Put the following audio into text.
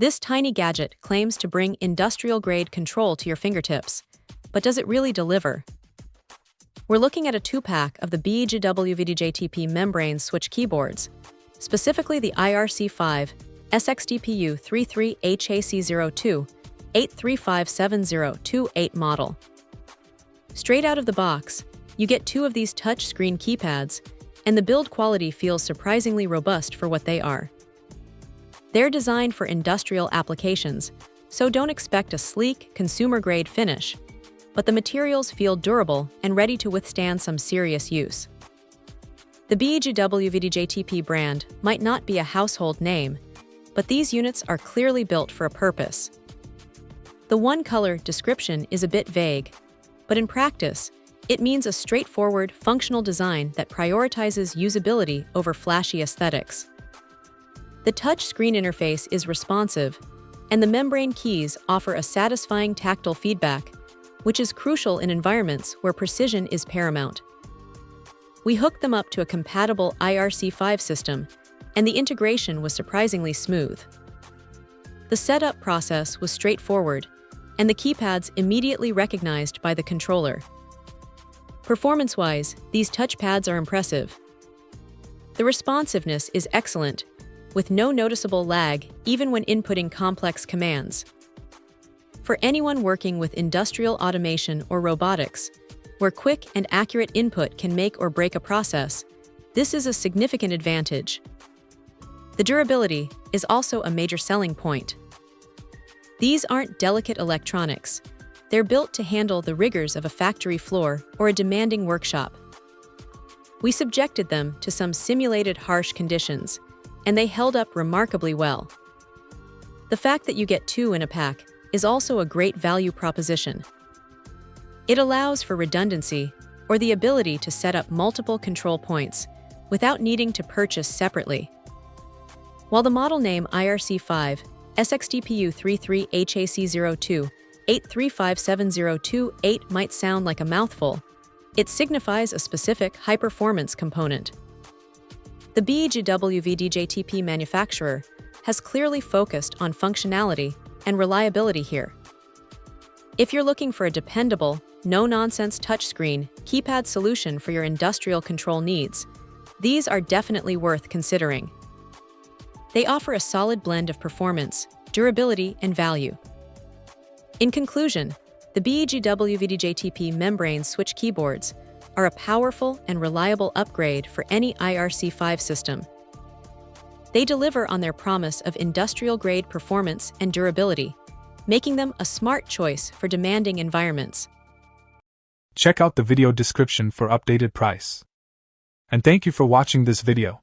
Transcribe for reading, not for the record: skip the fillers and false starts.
This tiny gadget claims to bring industrial-grade control to your fingertips, but does it really deliver? We're looking at a 2-pack of the BEGWVDJTP membrane switch keyboards, specifically the IRC5 SXTPU3 HAC02 8357028 model. Straight out of the box, you get 2 of these touch-screen keypads, and the build quality feels surprisingly robust for what they are. They're designed for industrial applications, so don't expect a sleek, consumer-grade finish, but the materials feel durable and ready to withstand some serious use. The BEGWVDJTP brand might not be a household name, but these units are clearly built for a purpose. The one-color description is a bit vague, but in practice, it means a straightforward, functional design that prioritizes usability over flashy aesthetics. The touch-screen interface is responsive, and the membrane keys offer a satisfying tactile feedback, which is crucial in environments where precision is paramount. We hooked them up to a compatible IRC5 system, and the integration was surprisingly smooth. The setup process was straightforward, and the keypads immediately recognized by the controller. Performance-wise, these touchpads are impressive. The responsiveness is excellent, with no noticeable lag even when inputting complex commands. For anyone working with industrial automation or robotics, where quick and accurate input can make or break a process, this is a significant advantage. The durability is also a major selling point. These aren't delicate electronics. They're built to handle the rigors of a factory floor or a demanding workshop. We subjected them to some simulated harsh conditions, and they held up remarkably well. The fact that you get 2 in a pack is also a great value proposition. It allows for redundancy or the ability to set up multiple control points without needing to purchase separately. While the model name IRC5 SXTPU3 HAC02 8357028 might sound like a mouthful, it signifies a specific high-performance component. The BEGWVDJTP manufacturer has clearly focused on functionality and reliability here. If you're looking for a dependable, no-nonsense touchscreen keypad solution for your industrial control needs, these are definitely worth considering. They offer a solid blend of performance, durability, and value. In conclusion, the BEGWVDJTP membrane switch keyboards are a powerful and reliable upgrade for any IRC5 system. They deliver on their promise of industrial-grade performance and durability, making them a smart choice for demanding environments. Check out the video description for updated price. And thank you for watching this video.